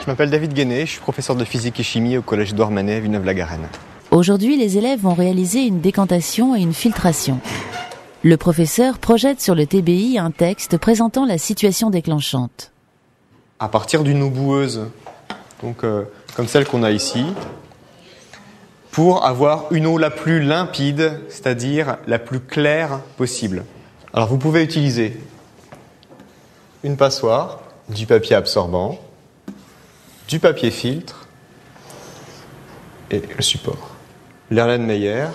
Je m'appelle David Guéné, je suis professeur de physique et chimie au collège Édouard Manet à Villeneuve-la-Garenne. Aujourd'hui, les élèves vont réaliser une décantation et une filtration. Le professeur projette sur le TBI un texte présentant la situation déclenchante. À partir d'une eau boueuse, donc comme celle qu'on a ici, pour avoir une eau la plus limpide, c'est-à-dire la plus claire possible. Alors vous pouvez utiliser une passoire, du papier absorbant, du papier filtre et le support. L'Erlenmeyer,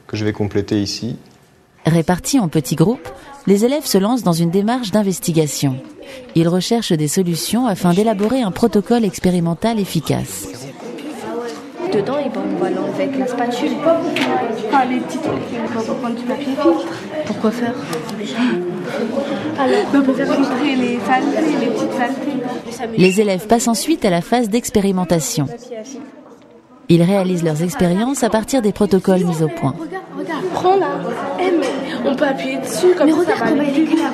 que je vais compléter ici. Répartis en petits groupes, les élèves se lancent dans une démarche d'investigation. Ils recherchent des solutions afin d'élaborer un protocole expérimental efficace. Dedans, on va l'enlever avec la spatule. Les petits trucs, on va prendre du papier filtre. Pourquoi faire? Pour faire filtrer les saletés, les petites saletés. Les élèves passent ensuite à la phase d'expérimentation. Ils réalisent leurs expériences à partir des protocoles mis au point. Regarde, prends là. Mais on peut appuyer dessus comme ça. Mais regarde comment il est clair.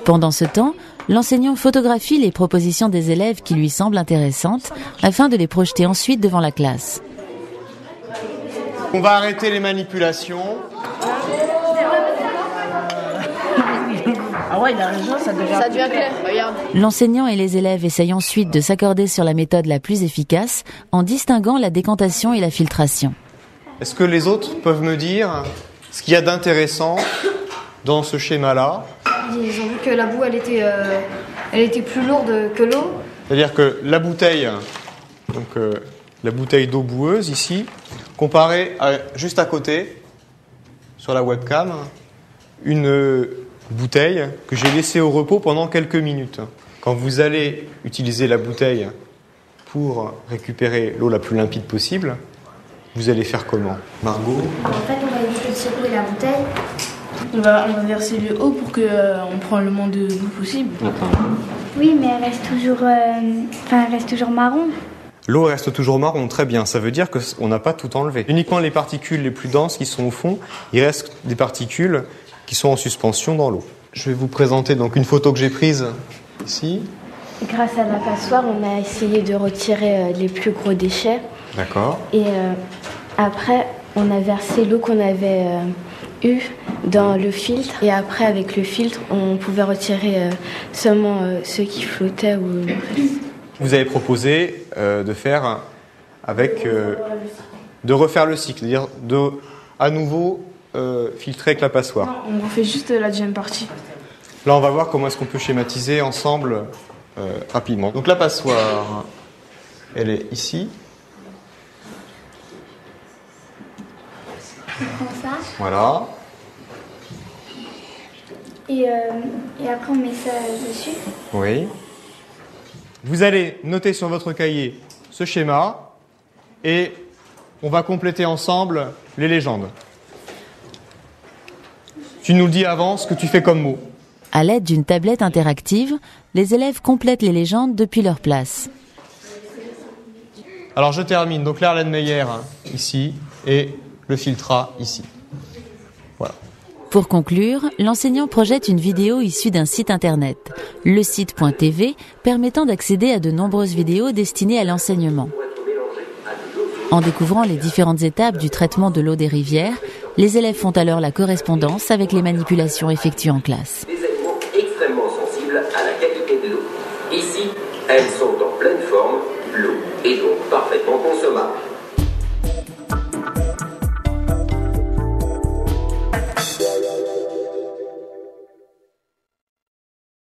Pendant ce temps, l'enseignant photographie les propositions des élèves qui lui semblent intéressantes afin de les projeter ensuite devant la classe. On va arrêter les manipulations. Ah ouais, il a raison, ça devient clair. Regarde. L'enseignant et les élèves essayent ensuite de s'accorder sur la méthode la plus efficace en distinguant la décantation et la filtration. Est-ce que les autres peuvent me dire ce qu'il y a d'intéressant dans ce schéma-là? Ils ont vu que la boue, elle était plus lourde que l'eau. C'est-à-dire que la bouteille, donc la bouteille d'eau boueuse ici, comparée à, juste à côté, sur la webcam, une bouteille que j'ai laissée au repos pendant quelques minutes. Quand vous allez utiliser la bouteille pour récupérer l'eau la plus limpide possible, vous allez faire comment, Margot? En fait, on va essayer de secouer la bouteille. On va verser le haut pour qu'on prenne le moins de boue possible. Oui, mais elle reste toujours marron. L'eau reste toujours marron, très bien. Ça veut dire qu'on n'a pas tout enlevé. Uniquement les particules les plus denses qui sont au fond, il reste des particules qui sont en suspension dans l'eau. Je vais vous présenter donc une photo que j'ai prise ici. Grâce à la passoire, on a essayé de retirer les plus gros déchets. D'accord. Et après, on a versé l'eau qu'on avait eue dans le filtre. Et après, avec le filtre, on pouvait retirer seulement ceux qui flottaient ou le reste. Vous avez proposé de faire de refaire le cycle, c'est-à-dire de à nouveau filtrer avec la passoire. Non, on refait juste la deuxième partie. Là, on va voir comment est-ce qu'on peut schématiser ensemble rapidement. Donc la passoire, elle est ici. On prend ça. Voilà. Et après, on met ça dessus. Oui. Vous allez noter sur votre cahier ce schéma et on va compléter ensemble les légendes. Tu nous le dis avant ce que tu fais comme mot. À l'aide d'une tablette interactive, les élèves complètent les légendes depuis leur place. Alors je termine. Donc l'Erlenmeyer ici et le filtrat ici. Voilà. Pour conclure, l'enseignant projette une vidéo issue d'un site internet, le site.tv, permettant d'accéder à de nombreuses vidéos destinées à l'enseignement. En découvrant les différentes étapes du traitement de l'eau des rivières, les élèves font alors la correspondance avec les manipulations effectuées en classe. Des animaux extrêmement sensibles à la qualité de l'eau. Ici, elles sont en pleine forme, l'eau est donc parfaitement consommable.